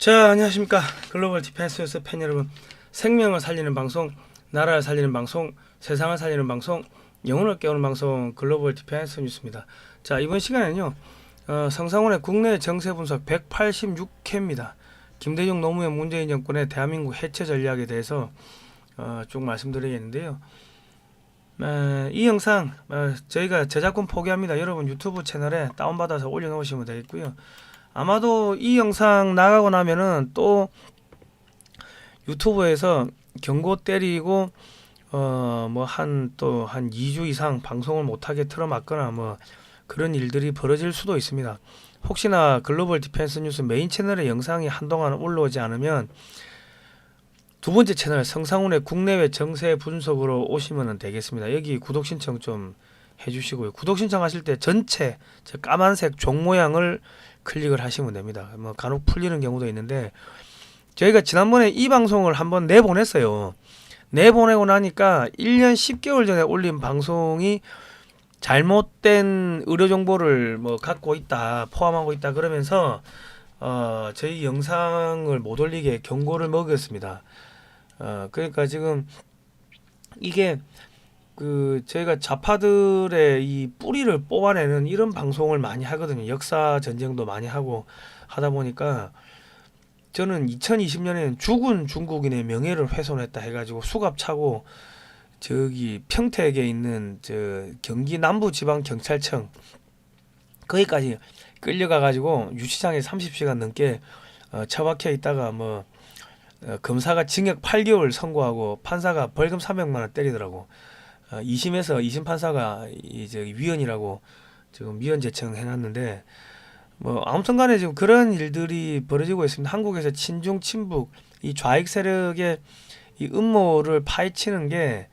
자, 안녕하십니까. 글로벌 디펜스 뉴스 팬 여러분. 생명을 살리는 방송, 나라를 살리는 방송, 세상을 살리는 방송, 영혼을 깨우는 방송 글로벌 디펜스 뉴스입니다. 자, 이번 시간에는요. 성상훈의 국내 정세 분석 186회입니다. 김대중 노무현 문재인 정권의 대한민국 해체 전략에 대해서 쭉 말씀드리겠는데요. 이 영상 저희가 저작권 포기합니다. 여러분 유튜브 채널에 다운받아서 올려놓으시면 되겠고요. 아마도 이 영상 나가고 나면은 또 유튜브에서 경고 때리고 뭐 한 2주 이상 방송을 못하게 틀어막거나 뭐 그런 일들이 벌어질 수도 있습니다. 혹시나 글로벌 디펜스 뉴스 메인 채널의 영상이 한동안 올라오지 않으면 두 번째 채널 성상훈의 국내외 정세 분석으로 오시면 되겠습니다. 여기 구독 신청 좀 해주시고요. 구독 신청하실 때 전체 저 까만색 종 모양을 클릭을 하시면 됩니다. 뭐 간혹 풀리는 경우도 있는데 저희가 지난번에 이 방송을 한번 내보냈어요. 내보내고 나니까 1년 10개월 전에 올린 방송이 잘못된 의료 정보를 뭐 갖고 있다, 포함하고 있다 그러면서 저희 영상을 못 올리게 경고를 먹였습니다. 그러니까 지금 이게 저희가 좌파들의 이 뿌리를 뽑아내는 이런 방송을 많이 하거든요. 역사 전쟁도 많이 하고 하다 보니까 저는 2020년에는 죽은 중국인의 명예를 훼손했다 해가지고 수갑 차고 저기 평택에 있는 저 경기 남부지방경찰청 거기까지 끌려가가지고 유치장에 30시간 넘게 처박혀 있다가 뭐 검사가 징역 8개월 선고하고 판사가 벌금 300만 원 때리더라고. 2심에서 2심 판사가 위헌이라고 지금 위헌 제청해놨는데 뭐 아무튼간에 지금 그런 일들이 벌어지고 있습니다. 한국에서 친중 친북 이 좌익 세력의 이 음모를 파헤치는 게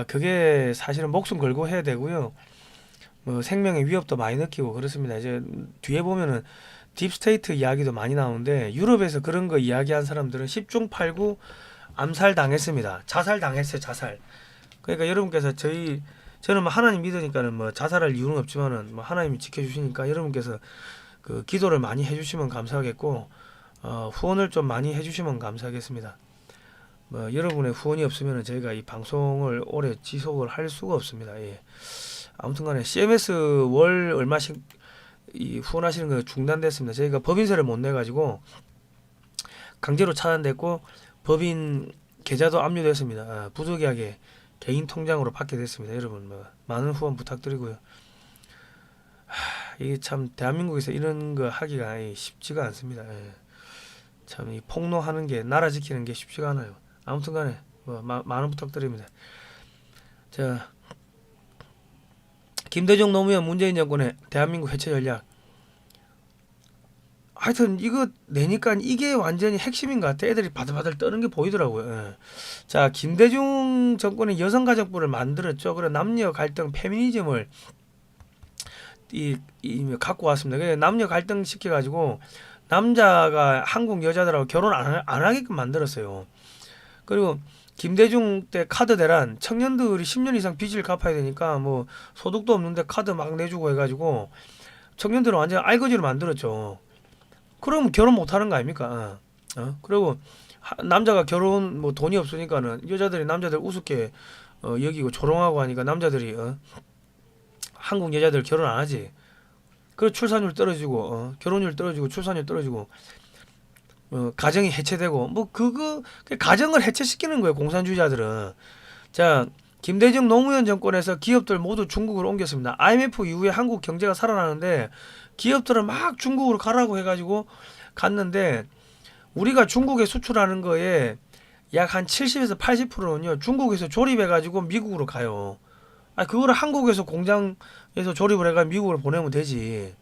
그게 사실은 목숨 걸고 해야 되고요. 뭐 생명의 위협도 많이 느끼고 그렇습니다. 이제 뒤에 보면은 딥스테이트 이야기도 많이 나오는데 유럽에서 그런 거 이야기한 사람들은 10중 8구 암살 당했습니다. 자살 당했어요. 자살. 그러니까 여러분께서 저는 뭐 하나님 믿으니까는 뭐 자살할 이유는 없지만은 뭐 하나님이 지켜주시니까 여러분께서 그 기도를 많이 해주시면 감사하겠고 후원을 좀 많이 해주시면 감사하겠습니다. 뭐 여러분의 후원이 없으면은 저희가 이 방송을 오래 지속을 할 수가 없습니다. 예. 아무튼간에 CMS 월 얼마씩 이 후원하시는 거 중단됐습니다. 저희가 법인세를 못 내가지고 강제로 차단됐고 법인 계좌도 압류됐습니다. 부득이하게 개인 통장으로 받게 됐습니다. 여러분 뭐 많은 후원 부탁드리고요. 이게 참 대한민국에서 이런 거 하기가 쉽지가 않습니다. 참 이 폭로하는 게 나라 지키는 게 쉽지가 않아요. 아무튼간에 뭐 많은 부탁드립니다. 자, 김대중 노무현 문재인 정권의 대한민국 해체 전략. 하여튼 이거 내니까 이게 완전히 핵심인 것 같아. 애들이 바들바들 떠는 게 보이더라고요. 자, 김대중 정권의 여성가족부를 만들었죠. 그래 남녀 갈등 페미니즘을 갖고 왔습니다. 그래 남녀 갈등 시켜가지고 남자가 한국 여자들하고 결혼 안 하게끔 만들었어요. 그리고 김대중 때 카드 대란 청년들이 10년 이상 빚을 갚아야 되니까 뭐 소득도 없는데 카드 막 내주고 해가지고 청년들은 완전 알거지로 만들었죠. 그럼 결혼 못 하는 거 아닙니까? 그리고 남자가 결혼 뭐 돈이 없으니까는 여자들이 남자들 우습게 여기고 조롱하고 하니까 남자들이 한국 여자들 결혼 안 하지. 그리고 출산율 떨어지고 결혼율 떨어지고 출산율 떨어지고 가정이 해체되고 뭐 그거 가정을 해체시키는 거예요. 공산주의자들은. 자, 김대중 노무현 정권에서 기업들 모두 중국으로 옮겼습니다. IMF 이후에 한국 경제가 살아나는데 기업들은 막 중국으로 가라고 해가지고 갔는데 우리가 중국에 수출하는 거에 약 한 70에서 80%는요 중국에서 조립해가지고 미국으로 가요. 그거를 한국에서 공장에서 조립을 해가 미국으로 보내면 되지.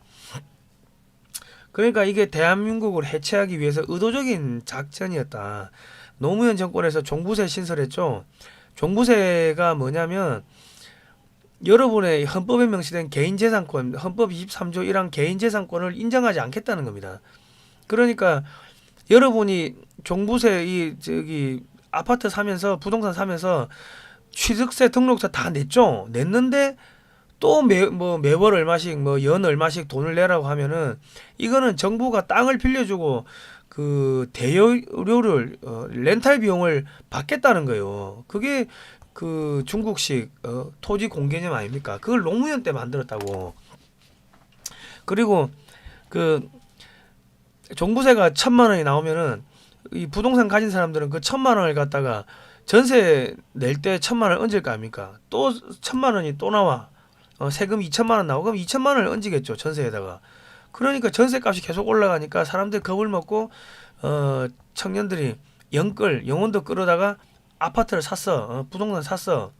그러니까 이게 대한민국을 해체하기 위해서 의도적인 작전이었다. 노무현 정권에서 종부세 신설했죠. 종부세가 뭐냐면 여러분의 헌법에 명시된 개인재산권, 헌법 23조 1항 개인재산권을 인정하지 않겠다는 겁니다. 그러니까 여러분이 종부세 아파트 사면서 부동산 사면서 취득세 등록세 다 냈죠. 냈는데 또 매월 얼마씩 연 얼마씩 돈을 내라고 하면은 이거는 정부가 땅을 빌려주고 그 대여료를 렌탈 비용을 받겠다는 거예요. 그게 그 중국식 토지 공개념 아닙니까? 그걸 노무현 때 만들었다고. 그리고 그 종부세가 1,000만 원이 나오면은 이 부동산 가진 사람들은 그 1,000만 원을 갖다가 전세 낼 때 1,000만 원 얹을 거 아닙니까? 또 1,000만 원이 또 나와. 세금 2,000만 원 나오고 그럼 2,000만 원을 얹으겠죠, 전세에다가. 그러니까 전세값이 계속 올라가니까 사람들이 겁을 먹고 청년들이 영혼도 끌어다가 아파트를 샀어. 부동산 샀어.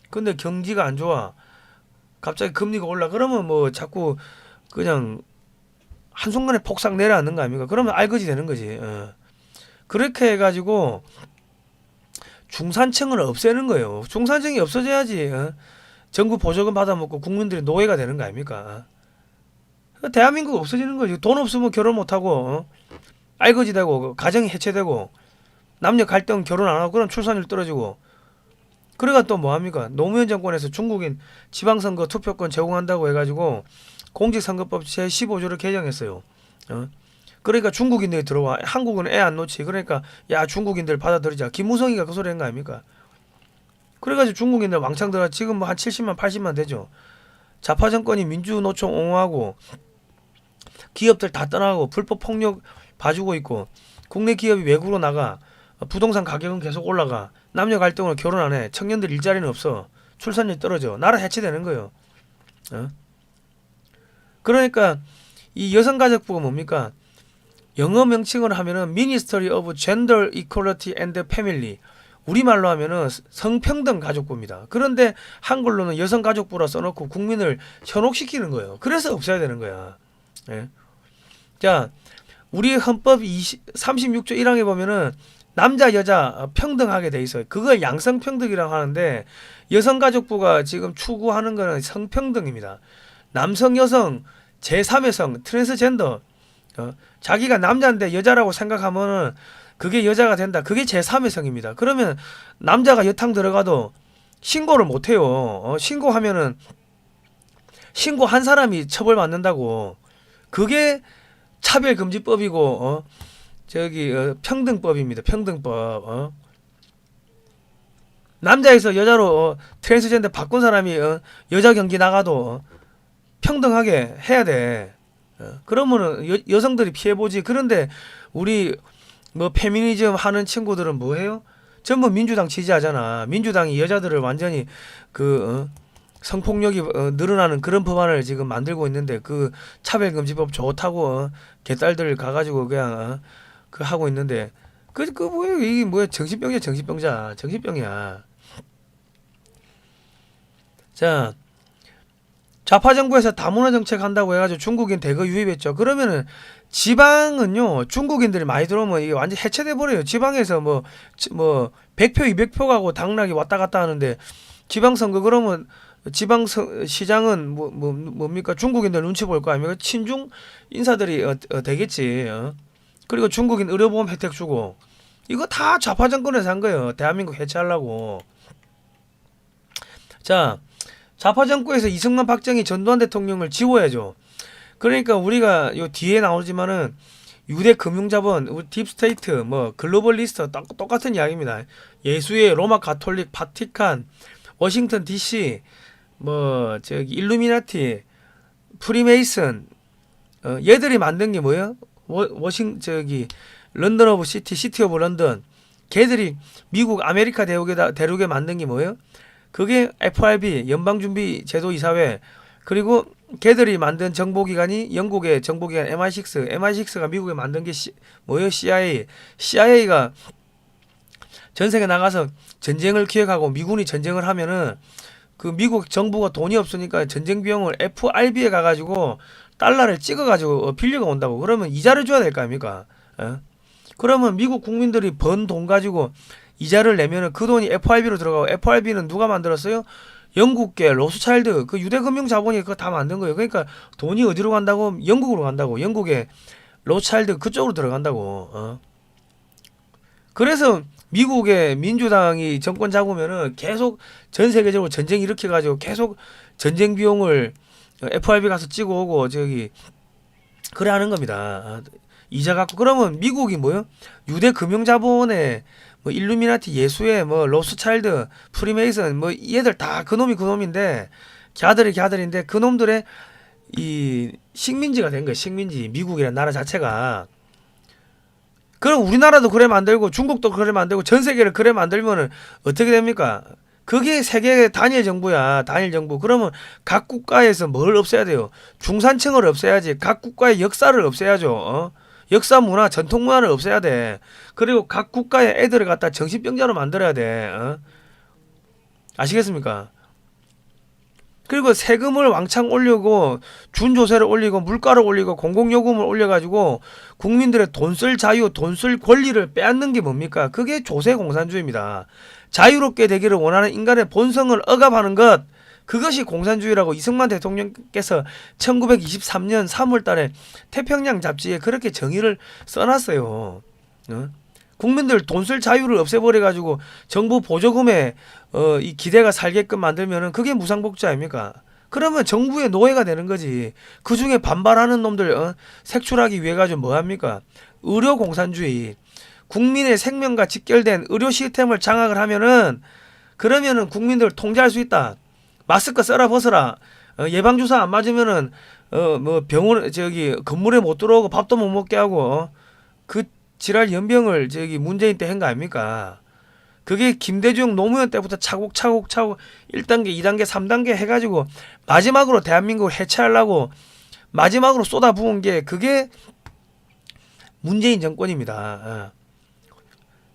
근데 경기가 안 좋아. 갑자기 금리가 올라. 그러면 뭐 자꾸 그냥 한순간에 폭삭 내려앉는 거 아닙니까? 그러면 알거지 되는 거지. 그렇게 해가지고 중산층을 없애는 거예요. 중산층이 없어져야지 정부 보조금 받아먹고 국민들이 노예가 되는 거 아닙니까? 대한민국 없어지는 거지. 돈 없으면 결혼 못하고 알거지 되고 가정이 해체되고 남녀 갈등 결혼 안 하고 그럼 출산율 떨어지고 그래가 또 뭐합니까? 노무현 정권에서 중국인 지방선거 투표권 제공한다고 해가지고 공직선거법 제15조를 개정했어요. 그러니까 중국인들이 들어와. 한국은 애 안 놓지. 그러니까 야 중국인들 받아들이자. 김무성이가 그 소리 한 거 아닙니까? 그래가지고 중국인들 왕창 들어와. 지금 뭐 한 70만 80만 되죠. 좌파 정권이 민주노총 옹호하고 기업들 다 떠나고 불법 폭력 봐주고 있고 국내 기업이 외국으로 나가. 부동산 가격은 계속 올라가. 남녀 갈등으로 결혼 안 해. 청년들 일자리는 없어. 출산율 떨어져. 나라 해체되는 거예요. 그러니까 이 여성가족부가 뭡니까? 영어 명칭을 하면은 Ministry of Gender Equality and Family. 우리말로 하면은 성평등 가족부입니다. 그런데 한글로는 여성가족부라 써놓고 국민을 현혹시키는 거예요. 그래서 없애야 되는 거야. 예. 자, 우리 헌법 36조 1항에 보면은 남자 여자 평등하게 돼 있어요. 그걸 양성평등이라고 하는데 여성가족부가 지금 추구하는 거는 성평등입니다. 남성 여성 제3의 성 트랜스젠더 자기가 남자인데 여자라고 생각하면은 그게 여자가 된다. 그게 제3의 성입니다. 그러면 남자가 여탕 들어가도 신고를 못 해요. 신고하면은 신고한 사람이 처벌받는다고. 그게 차별금지법이고 평등법입니다. 평등법. 남자에서 여자로 트랜스젠더 바꾼 사람이 여자 경기 나가도 평등하게 해야 돼. 그러면은 여성들이 피해보지. 그런데 우리 뭐 페미니즘 하는 친구들은 뭐 해요? 전부 민주당 지지하잖아. 민주당이 여자들을 완전히 성폭력이 늘어나는 그런 법안을 지금 만들고 있는데 그 차별금지법 좋다고 개딸들 가가지고 그냥 그 하고 있는데 그 뭐예요? 이게 뭐야? 정신병이야. 자, 좌파 정부에서 다문화 정책 한다고 해가지고 중국인 대거 유입했죠. 그러면은 지방은요 중국인들이 많이 들어오면 이게 완전 해체돼 버려요. 지방에서 뭐 100표 200표 가고 당락이 왔다 갔다 하는데 지방선거 그러면 시장은 뭡니까? 중국인들 눈치 볼 거 아닙니까? 친중 인사들이 되겠지. 그리고 중국인 의료보험 혜택 주고 이거 다 좌파 정권에서 한 거예요. 대한민국 해체하려고. 자, 좌파 정권에서 이승만 박정희 전두환 대통령을 지워야죠. 그러니까 우리가 요 뒤에 나오지만은 유대 금융자본, 우리 딥스테이트, 뭐 글로벌리스트 똑같은 이야기입니다. 예수의 로마 가톨릭, 바티칸, 워싱턴 DC, 일루미나티, 프리메이슨, 얘들이 만든 게 뭐예요? 런던 오브 시티 오브 런던. 걔들이 미국 아메리카 대륙에 만든 게 뭐예요? 그게 FRB 연방준비제도이사회. 그리고 걔들이 만든 정보기관이 영국의 정보기관 MI6가 미국에 만든 게 뭐예요? CIA가 전 세계 나가서 전쟁을 기획하고 미군이 전쟁을 하면은 그 미국 정부가 돈이 없으니까 전쟁 비용을 FRB에 가가지고 달러를 찍어가지고 빌려가 온다고. 그러면 이자를 줘야 될 거 아닙니까? 그러면 미국 국민들이 번 돈 가지고 이자를 내면은 그 돈이 FRB로 들어가고 FRB는 누가 만들었어요? 영국계 로스차일드 그 유대금융 자본이 그거 다 만든 거예요. 그러니까 돈이 어디로 간다고? 영국으로 간다고. 영국의 로스차일드 그쪽으로 들어간다고. 그래서 미국의 민주당이 정권 잡으면은 계속 전 세계적으로 전쟁 일으켜 가지고 계속 전쟁 비용을 FRB 가서 찍어 오고 그래 하는 겁니다. 이자 갚고 그러면 미국이 뭐요? 유대 금융자본의 뭐 일루미나티 예수의 뭐 로스차일드 프리메이슨 뭐 얘들 다 그놈인데 걔들인데 그놈들의 이 식민지가 된 거예요. 식민지 미국이라는 나라 자체가. 그럼 우리나라도 그래 만들고 중국도 그래 만들고 전 세계를 그래 만들면은 어떻게 됩니까? 그게 세계 단일 정부야. 단일 정부. 그러면 각 국가에서 뭘 없애야 돼요? 중산층을 없애야지. 각 국가의 역사를 없애야죠. 역사 문화, 전통 문화를 없애야 돼. 그리고 각 국가의 애들을 갖다 정신병자로 만들어야 돼. 아시겠습니까? 그리고 세금을 왕창 올리고 준조세를 올리고 물가를 올리고 공공요금을 올려가지고 국민들의 돈 쓸 자유, 돈 쓸 권리를 빼앗는 게 뭡니까? 그게 조세공산주의입니다. 자유롭게 되기를 원하는 인간의 본성을 억압하는 것, 그것이 공산주의라고 이승만 대통령께서 1923년 3월 달에 태평양 잡지에 그렇게 정의를 써놨어요. 국민들 돈 쓸 자유를 없애버려가지고 정부 보조금에 이 기대가 살게끔 만들면은 그게 무상복지 아닙니까? 그러면 정부의 노예가 되는 거지. 그 중에 반발하는 놈들 색출하기 위해 가지고 뭐 합니까? 의료 공산주의. 국민의 생명과 직결된 의료 시스템을 장악을 하면은 그러면은 국민들 통제할 수 있다. 마스크 써라 벗어라. 예방주사 안 맞으면은 뭐 병원 저기 건물에 못 들어오고 밥도 못 먹게 하고 그 지랄 연병을 저기 문재인 때 한 거 아닙니까? 그게 김대중 노무현 때부터 차곡차곡 1단계, 2단계, 3단계 해가지고 마지막으로 대한민국을 해체하려고 마지막으로 쏟아부은 게 그게 문재인 정권입니다.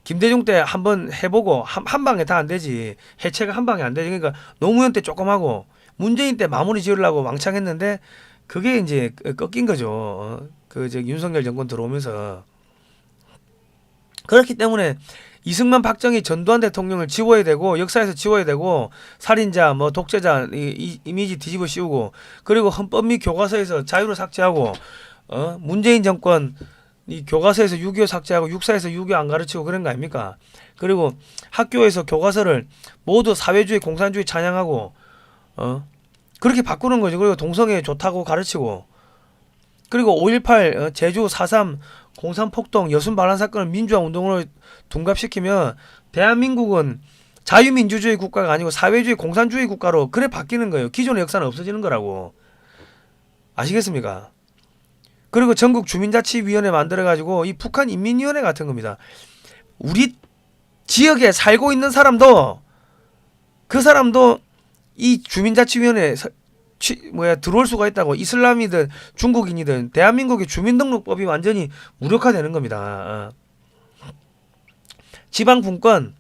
김대중 때 한번 해보고 한 방에 다 안 되지. 해체가 한 방에 안 되지. 그러니까 노무현 때 조금 하고 문재인 때 마무리 지으려고 왕창 했는데 그게 이제 꺾인 거죠. 그 윤석열 정권 들어오면서. 그렇기 때문에 이승만 박정희 전두환 대통령을 지워야 되고 역사에서 지워야 되고 살인자 뭐 독재자 이 이미지 뒤집어 씌우고 그리고 헌법 및 교과서에서 자유를 삭제하고 문재인 정권 이 교과서에서 6.25 삭제하고 육사에서 6.25 안 가르치고 그런 거 아닙니까? 그리고 학교에서 교과서를 모두 사회주의 공산주의 찬양하고 그렇게 바꾸는 거죠. 그리고 동성애 좋다고 가르치고 그리고 5.18 제주 4.3 공산 폭동 여순 반란 사건을 민주화 운동으로 둔갑시키면 대한민국은 자유민주주의 국가가 아니고 사회주의 공산주의 국가로 그래 바뀌는 거예요. 기존의 역사는 없어지는 거라고. 아시겠습니까? 그리고 전국 주민자치위원회 만들어가지고 이 북한 인민위원회 같은 겁니다. 우리 지역에 살고 있는 사람도 그 사람도 이 주민자치위원회 들어올 수가 있다고. 이슬람이든 중국인이든 대한민국의 주민등록법이 완전히 무력화되는 겁니다. 지방분권,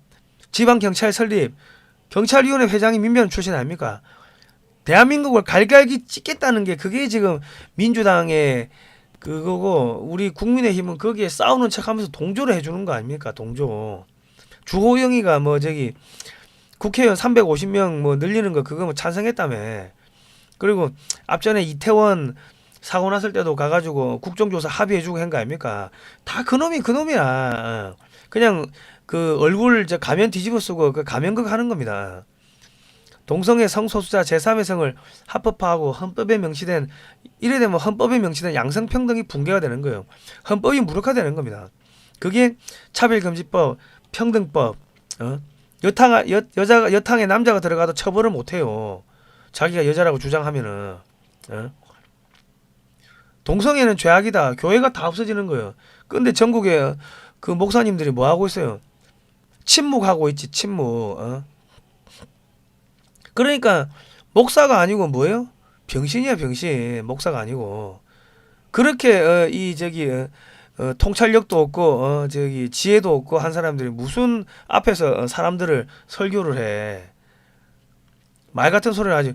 지방경찰 설립, 경찰위원회 회장이 민변 출신 아닙니까? 대한민국을 갈갈기 찍겠다는 게 그게 지금 민주당의 그거고 우리 국민의힘은 거기에 싸우는 척하면서 동조를 해주는 거 아닙니까? 동조. 주호영이가 뭐 저기 국회의원 350명 뭐 늘리는 거 그거 뭐 찬성했다며. 그리고 앞전에 이태원 사고 났을 때도 가가지고 국정조사 합의해주고 한 거 아닙니까? 다 그놈이야. 그냥 그 얼굴 저 가면 뒤집어 쓰고 그 가면극 하는 겁니다. 동성애 성소수자 제3의 성을 합법화하고 헌법에 명시된 이래 되면 헌법에 명시된 양성평등이 붕괴가 되는 거예요. 헌법이 무력화되는 겁니다. 그게 차별금지법, 평등법, 여탕에 남자가 들어가도 처벌을 못해요. 자기가 여자라고 주장하면은. 동성애는 죄악이다. 교회가 다 없어지는 거예요. 근데 전국에 그 목사님들이 뭐 하고 있어요? 침묵하고 있지, 침묵. 그러니까 목사가 아니고 뭐예요? 병신이야, 병신. 목사가 아니고. 그렇게 통찰력도 없고 지혜도 없고 한 사람들이 무슨 앞에서 사람들을 설교를 해. 말 같은 소리를 하지.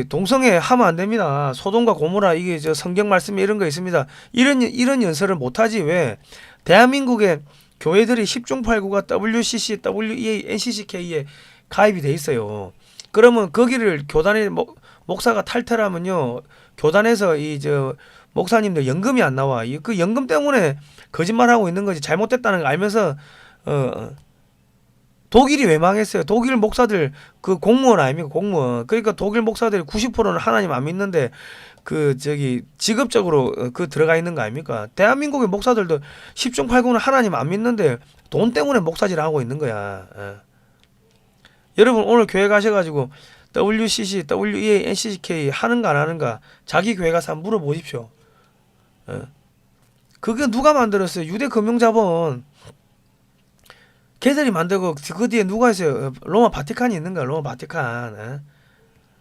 동성애 하면 안 됩니다. 소돔과 고모라 이게 성경 말씀에 이런 거 있습니다. 이런 연설을 못 하지. 왜? 대한민국의 교회들이 10중 8구가 WCC, WEA, NCCK에 가입이 돼 있어요. 그러면 거기를 교단의 목사가 탈퇴하면요. 교단에서 목사님들 연금이 안 나와. 그 연금 때문에 거짓말하고 있는 거지. 잘못됐다는 걸 알면서 독일이 왜 망했어요? 독일 목사들 그 공무원 아닙니까? 공무원. 그러니까 독일 목사들이 90%는 하나님 안 믿는데 그 저기 직업적으로 그 들어가 있는 거 아닙니까? 대한민국의 목사들도 10중 8구는 하나님 안 믿는데 돈 때문에 목사질 하고 있는 거야. 여러분 오늘 교회 가셔가지고 WCC, WEA, NCCK 하는가 안 하는가 자기 교회 가서 한번 물어보십시오. 그게 누가 만들었어요? 유대 금융자본. 걔들이 만들고 그 뒤에 누가 있어요? 로마 바티칸이 있는 거야. 로마 바티칸.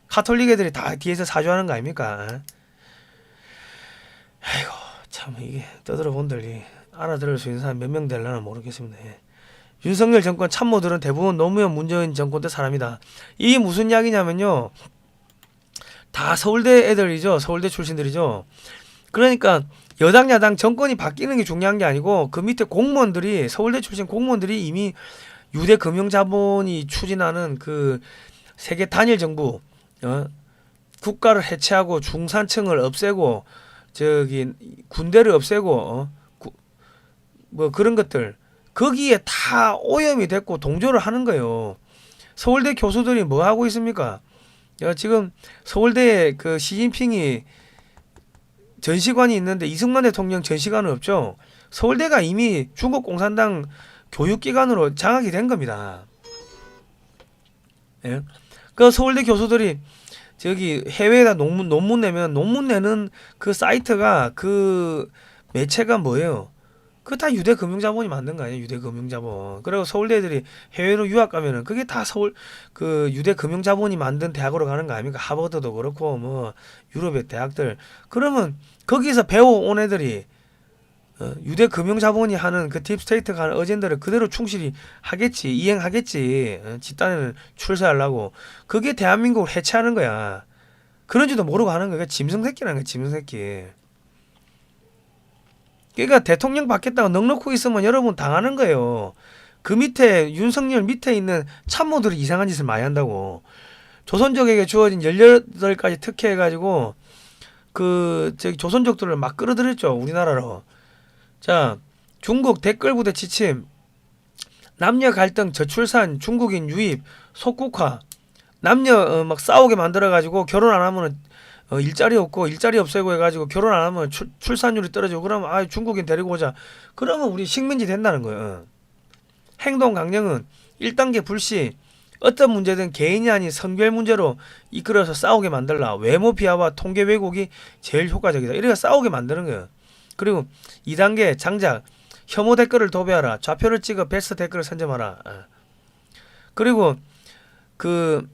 카톨릭 애들이 다 뒤에서 사주하는 거 아닙니까? 아이고 참 이게 떠들어 본들이 알아들을 수 있는 사람 몇 명 되려나 모르겠습니다. 윤석열 정권 참모들은 대부분 노무현 문재인 정권 때 사람이다. 이게 무슨 이야기냐면요. 다 서울대 애들이죠. 서울대 출신들이죠. 그러니까 여당 야당 정권이 바뀌는 게 중요한 게 아니고 그 밑에 공무원들이 서울대 출신 공무원들이 이미 유대 금융자본이 추진하는 그 세계 단일 정부 국가를 해체하고 중산층을 없애고 저기 군대를 없애고 뭐 그런 것들 거기에 다 오염이 됐고 동조를 하는 거예요. 서울대 교수들이 뭐 하고 있습니까? 지금 서울대에 그 시진핑이 전시관이 있는데 이승만 대통령 전시관은 없죠. 서울대가 이미 중국 공산당 교육기관으로 장악이 된 겁니다. 예? 그 서울대 교수들이 저기 해외에다 논문 내면 논문 내는 그 사이트가 그 매체가 뭐예요? 그 다 유대 금융자본이 만든 거 아니에요? 유대 금융자본. 그리고 서울대 애들이 해외로 유학 가면은 그게 다 서울 그 유대 금융자본이 만든 대학으로 가는 거 아닙니까? 하버드도 그렇고 뭐 유럽의 대학들. 그러면 거기서 배워온 애들이 유대 금융자본이 하는 그 딥스테이트가 하는 어젠다를 그대로 충실히 하겠지, 이행하겠지. 집단을 출세하려고. 그게 대한민국을 해체하는 거야. 그런지도 모르고 하는 거야. 짐승새끼라는 거야, 짐승새끼. 그러니까 대통령 받겠다고 넉넉히 있으면 여러분 당하는 거예요. 그 밑에 윤석열 밑에 있는 참모들이 이상한 짓을 많이 한다고. 조선족에게 주어진 18가지 특혜해가지고 그 저기 조선족들을 막 끌어들였죠, 우리나라로. 자, 중국 댓글 부대 지침, 남녀 갈등, 저출산, 중국인 유입, 속국화, 남녀 막 싸우게 만들어가지고 결혼 안 하면은 일자리 없고 일자리 없애고 해가지고 결혼 안 하면 출산율이 떨어지고 그러면 아 중국인 데리고 오자. 그러면 우리 식민지 된다는 거예요. 행동 강령은 1단계 불시. 어떤 문제든 개인이 아닌 성별 문제로 이끌어서 싸우게 만들라. 외모 비하와 통계 왜곡이 제일 효과적이다. 이래서 싸우게 만드는 거예요. 그리고 2단계 장작. 혐오 댓글을 도배하라. 좌표를 찍어 베스트 댓글을 선점하라. 그리고 그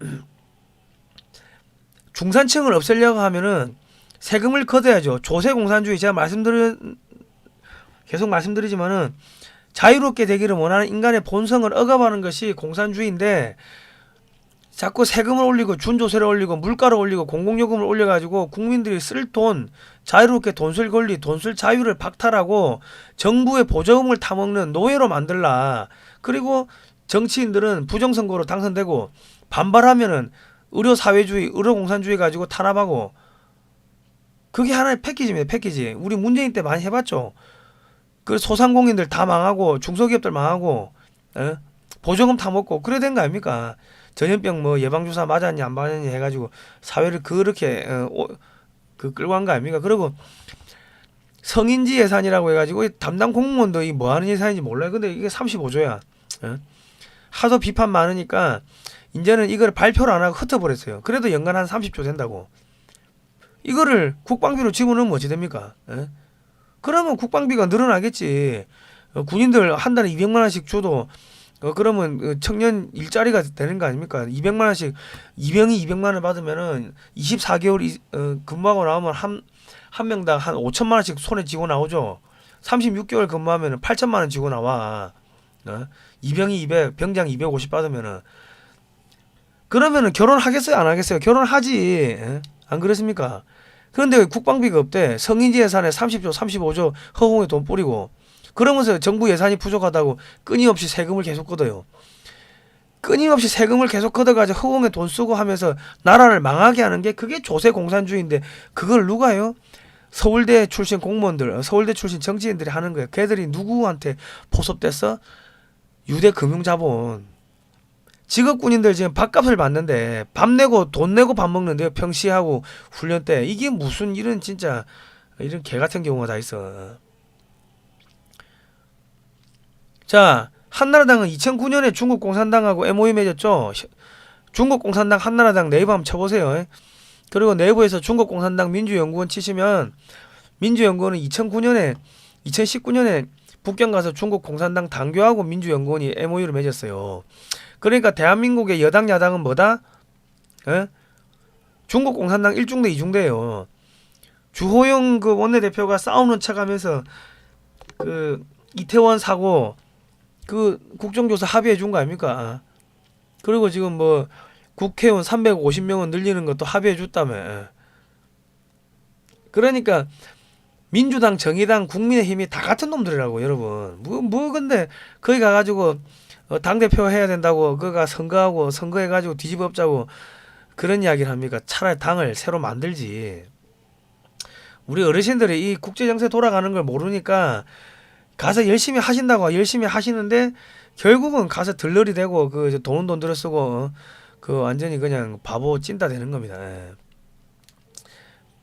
중산층을 없애려고 하면은 세금을 걷어야죠. 조세공산주의 제가 계속 말씀드리지만은 자유롭게 되기를 원하는 인간의 본성을 억압하는 것이 공산주의인데 자꾸 세금을 올리고 준조세를 올리고 물가를 올리고 공공요금을 올려가지고 국민들이 쓸 돈 자유롭게 돈 쓸 권리 돈 쓸 자유를 박탈하고 정부의 보조금을 타먹는 노예로 만들라. 그리고 정치인들은 부정선거로 당선되고 반발하면은 의료사회주의 의료공산주의 가지고 탄압하고 그게 하나의 패키지입니다. 패키지. 우리 문재인 때 많이 해봤죠. 그 소상공인들 다 망하고 중소기업들 망하고 보조금 타먹고 그래야 된 거 아닙니까? 전염병 뭐 예방주사 맞았니 안 맞았니 해가지고 사회를 그렇게 그 끌고 간 거 아닙니까? 그리고 성인지 예산이라고 해가지고 담당 공무원도 이 뭐 하는 예산인지 몰라요. 근데 이게 35조야. 하도 비판 많으니까 이제는 이걸 발표를 안 하고 흩어버렸어요. 그래도 연간 한 30조 된다고. 이거를 국방비로 집어넣으면 어찌 됩니까? 그러면 국방비가 늘어나겠지. 군인들 한 달에 200만 원씩 줘도 그러면 청년 일자리가 되는 거 아닙니까? 200만 원씩 2병이 200만 원 받으면은 24개월 근무하고 나오면 한 명당 한 5천만 원씩 손에 쥐고 나오죠. 36개월 근무하면은 8천만 원 쥐고 나와. 2병이 200, 병장 250 받으면은 그러면은 결혼하겠어요? 안 하겠어요? 결혼하지. 안 그렇습니까? 그런데 국방비가 없대. 성인지 예산에 30조, 35조 허공에 돈 뿌리고 그러면서 정부 예산이 부족하다고 끊임없이 세금을 계속 걷어요. 끊임없이 세금을 계속 걷어가지고 허공에 돈 쓰고 하면서 나라를 망하게 하는 게 그게 조세 공산주의인데 그걸 누가 해요? 서울대 출신 공무원들, 서울대 출신 정치인들이 하는 거예요. 걔들이 누구한테 포섭됐어? 유대 금융자본. 직업 군인들 지금 밥값을 받는데 밥 내고 돈 내고 밥 먹는데요. 평시하고 훈련 때 이게 무슨 이런 진짜 이런 개 같은 경우가 다 있어. 자, 한나라당은 2009년에 중국 공산당하고 MOU 맺었죠. 중국 공산당 한나라당 네이버 한번 쳐보세요. 그리고 내부에서 중국 공산당 민주연구원 치시면 민주연구원은 2019년에 북경 가서 중국 공산당 당교하고 민주연구원이 MOU를 맺었어요. 그러니까 대한민국의 여당 야당은 뭐다? 에? 중국 공산당 1중대 2중대예요. 주호영 그 원내대표가 싸우는 척하면서 그 이태원 사고 그 국정조사 합의해 준 거 아닙니까? 그리고 지금 뭐 국회의원 350명은 늘리는 것도 합의해 줬다며. 그러니까 민주당, 정의당, 국민의힘이 다 같은 놈들이라고 여러분. 뭐 근데 거기 가가지고 당대표 해야 된다고 그가 선거하고 선거해가지고 뒤집어 엎자고 그런 이야기를 합니까? 차라리 당을 새로 만들지. 우리 어르신들이 이 국제정세 돌아가는 걸 모르니까 가서 열심히 하신다고 열심히 하시는데 결국은 가서 들러리 되고 그 돈은 돈 들어 쓰고 그 완전히 그냥 바보 찐따 되는 겁니다. 예.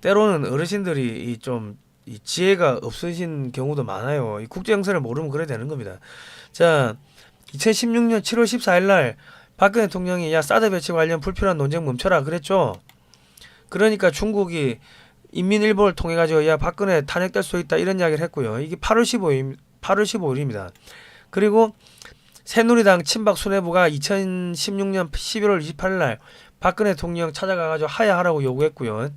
때로는 어르신들이 이 지혜가 없으신 경우도 많아요. 이 국제정세를 모르면 그래 되는 겁니다. 자, 2016년 7월 14일 날 박근혜 대통령이 야 사드 배치 관련 불필요한 논쟁 멈춰라 그랬죠. 그러니까 중국이 인민일보를 통해 가지고 야 박근혜 탄핵될 수 있다 이런 이야기를 했고요. 이게 8월 15일입니다. 그리고 새누리당 친박 수뇌부가 2016년 11월 28일 날 박근혜 대통령 찾아가 가지고 하야하라고 요구했고요.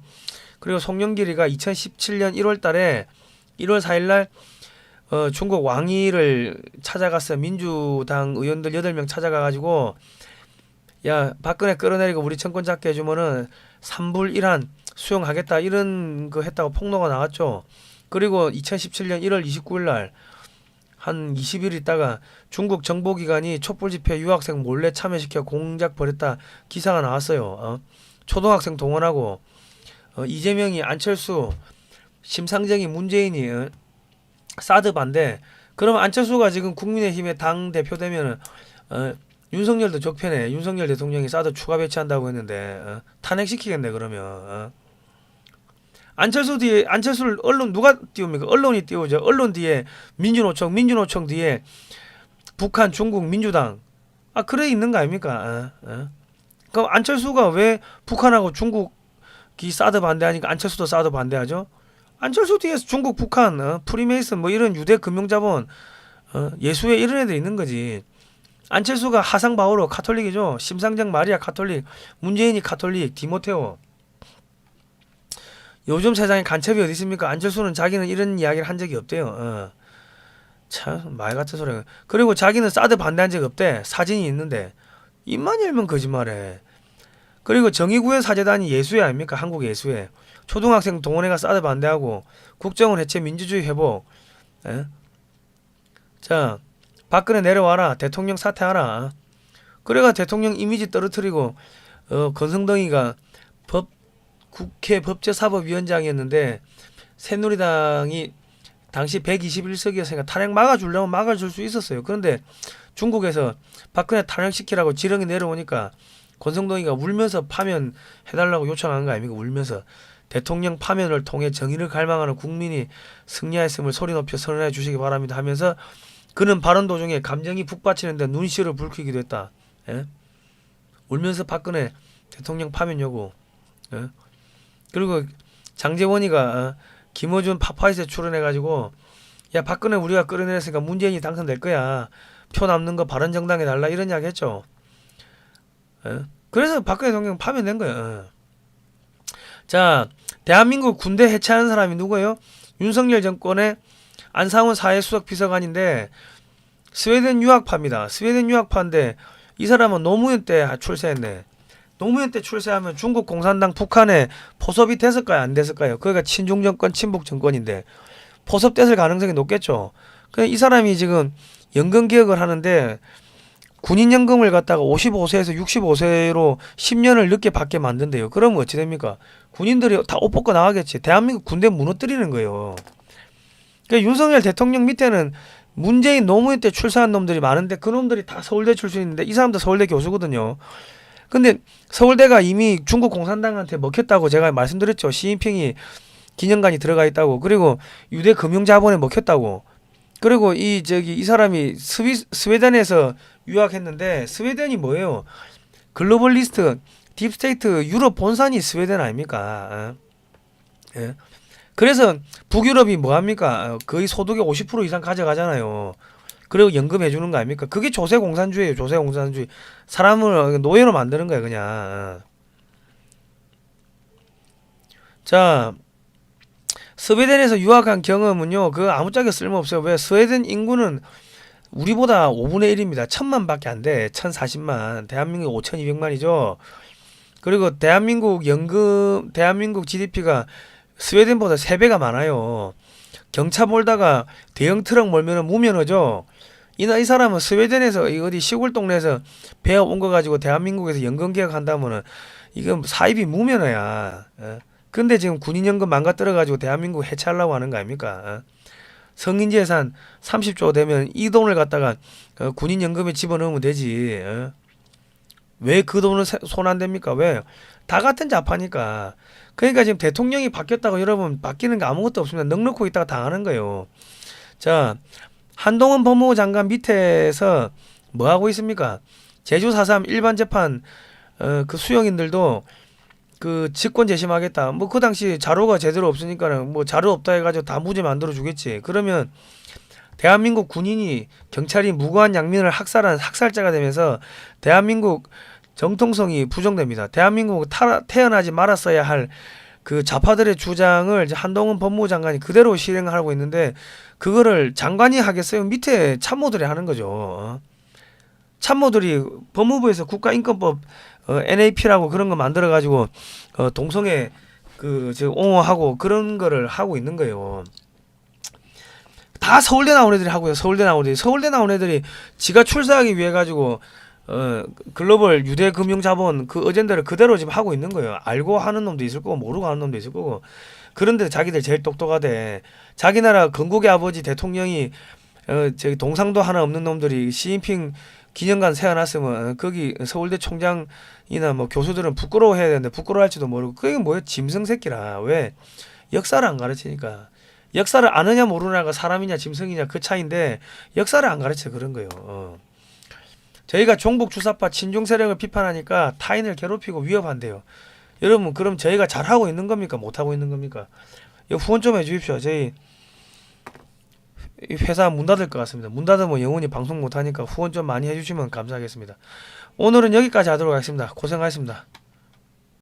그리고 송영길이가 2017년 1월 달에 1월 4일 날 중국 왕위를 찾아가서 민주당 의원들 8명 찾아가 가지고 야 박근혜 끌어내리고 우리 정권 잡게 해주면은 3불 1한 수용하겠다 이런 거 했다고 폭로가 나왔죠. 그리고 2017년 1월 29일 날 한 20일 있다가 중국 정보기관이 촛불 집회 유학생 몰래 참여시켜 공작 벌였다 기사가 나왔어요. 초등학생 동원하고 이재명이 안철수 심상정이 문재인이 사드 반대. 그러면 안철수가 지금 국민의힘의 당 대표 되면은 윤석열도 적편에 윤석열 대통령이 사드 추가 배치한다고 했는데 탄핵시키겠네 그러면. 안철수를 언론 누가 띄웁니까? 언론이 띄우죠. 언론 뒤에 민주노총 뒤에 북한, 중국, 민주당. 그래 있는 거 아닙니까? 그럼 안철수가 왜 북한하고 중국이 사드 반대하니까 안철수도 사드 반대하죠? 안철수 뒤에서 중국, 북한, 프리메이슨 뭐 이런 유대 금융자본, 예수회 이런 애들 있는 거지. 안철수가 하상 바오로 카톨릭이죠. 심상정 마리아 카톨릭, 문재인이 카톨릭, 디모테오. 요즘 세상에 간첩이 어디 있습니까? 안철수는 자기는 이런 이야기를 한 적이 없대요. 참 말 같은 소리가. 그리고 자기는 사드 반대한 적 없대. 사진이 있는데 입만 열면 거짓말해. 그리고 정의구현 사재단이 예수회 아닙니까? 한국 예수회. 초등학생 동원회가 사드 반대하고 국정원 해체 민주주의 회복. 자 박근혜 내려와라. 대통령 사퇴하라. 그래가 대통령 이미지 떨어뜨리고 권성동이가 국회 법제사법위원장이었는데 새누리당이 당시 121석이었으니까 탄핵 막아주려면 막아줄 수 있었어요. 그런데 중국에서 박근혜 탄핵시키라고 지령이 내려오니까 권성동이가 울면서 파면해달라고 요청한 거 아닙니까? 울면서 대통령 파면을 통해 정의를 갈망하는 국민이 승리하였음을 소리 높여 선언해 주시기 바랍니다 하면서 그는 발언 도중에 감정이 북받치는데 눈시울을 붉히기도 했다. 울면서 박근혜 대통령 파면 요구. 그리고 장제원이가 김어준 파파이스에 출연해가지고 야 박근혜 우리가 끌어내렸으니까 문재인이 당선될 거야. 표 남는 거 바른정당에 달라 이런 이야기 했죠. 그래서 박근혜 대통령 파면된 거예요. 자 대한민국 군대 해체하는 사람이 누구예요? 윤석열 정권의 안상훈 사회수석 비서관인데 스웨덴 유학파입니다. 스웨덴 유학파인데 이 사람은 노무현 때 출세했네. 노무현 때 출세하면 중국 공산당 북한에 포섭이 됐을까요? 안 됐을까요? 그러니까 친중 정권, 친북 정권인데 포섭됐을 가능성이 높겠죠. 이 사람이 지금 연금 개혁을 하는데 군인연금을 갖다가 55세에서 65세로 10년을 늦게 받게 만든대요. 그러면 어찌 됩니까? 군인들이 다 옷 벗고 나가겠지. 대한민국 군대 무너뜨리는 거예요. 그러니까 윤석열 대통령 밑에는 문재인 노무현 때 출세한 놈들이 많은데 그 놈들이 다 서울대 출신인데 이 사람도 서울대 교수거든요. 근데 서울대가 이미 중국 공산당한테 먹혔다고 제가 말씀드렸죠. 시진핑이 기념관이 들어가 있다고. 그리고 유대 금융자본에 먹혔다고. 그리고 이 사람이 스웨덴에서 유학했는데 스웨덴이 뭐예요? 글로벌리스트 딥스테이트 유럽 본산이 스웨덴 아닙니까? 예. 그래서 북유럽이 뭐 합니까? 거의 소득의 50% 이상 가져가잖아요. 그리고 연금 해주는 거 아닙니까? 그게 조세 공산주의예요. 조세 공산주의. 사람을 노예로 만드는 거예요, 그냥. 자, 스웨덴에서 유학한 경험은요, 그 아무짝에 쓸모없어요. 왜? 스웨덴 인구는 우리보다 5분의 1입니다. 1000만밖에 안 돼. 1040만. 대한민국 5200만이죠. 그리고 대한민국 GDP가 스웨덴보다 3배가 많아요. 경차 몰다가 대형 트럭 몰면은 무면허죠. 이 사람은 스웨덴에서 어디 시골 동네에서 배워 온 거 가지고 대한민국에서 연금 개혁한다면은 이건 사입이 무면허야. 근데 지금 군인연금 망가뜨려 가지고 대한민국 해체하려고 하는 거 아닙니까? 성인 재산 30조 되면 이 돈을 갖다가 군인연금에 집어넣으면 되지. 왜 그 돈은 손 안 댑니까? 왜? 다 같은 자파니까. 그러니까 지금 대통령이 바뀌었다고 여러분 바뀌는 게 아무것도 없습니다. 넉넉고 있다가 당하는 거예요. 자, 한동훈 법무부 장관 밑에서 뭐 하고 있습니까? 제주 4.3 일반 재판 그 수용인들도 그 직권 재심하겠다. 뭐 그 당시 자료가 제대로 없으니까는 뭐 자료 없다 해가지고 다 무죄 만들어 주겠지. 그러면 대한민국 군인이 경찰이 무고한 양민을 학살한 학살자가 되면서 대한민국 정통성이 부정됩니다. 대한민국 태어나지 말았어야 할 그 좌파들의 주장을 이제 한동훈 법무부 장관이 그대로 실행하고 있는데 그거를 장관이 하겠어요? 밑에 참모들이 하는 거죠. 참모들이 법무부에서 국가인권법 NAP라고 그런 거 만들어 가지고 동성애 옹호하고 그런 거를 하고 있는 거예요. 다 서울대 나온 애들이 하고요. 서울대 나온 애들이 지가 출세하기 위해 가지고 글로벌 유대 금융 자본 그 어젠다를 그대로 지금 하고 있는 거예요. 알고 하는 놈도 있을 거고 모르고 하는 놈도 있을 거고. 그런데 자기들 제일 똑똑하대. 자기 나라 건국의 아버지 대통령이 저기 동상도 하나 없는 놈들이 시진핑 기념관 세워놨으면 거기 서울대 총장이나 뭐 교수들은 부끄러워해야 되는데 부끄러워할지도 모르고 그게 뭐야 짐승 새끼라. 왜? 역사를 안 가르치니까. 역사를 아느냐 모르냐가 사람이냐 짐승이냐 그 차이인데 역사를 안 가르쳐 그런 거예요. 저희가 종북 주사파 친중 세력을 비판하니까 타인을 괴롭히고 위협한대요. 여러분 그럼 저희가 잘하고 있는 겁니까? 못하고 있는 겁니까? 이거 후원 좀 해주십시오. 저희 회사 문 닫을 것 같습니다. 문 닫으면 영원히 방송 못하니까 후원 좀 많이 해주시면 감사하겠습니다. 오늘은 여기까지 하도록 하겠습니다. 고생하셨습니다.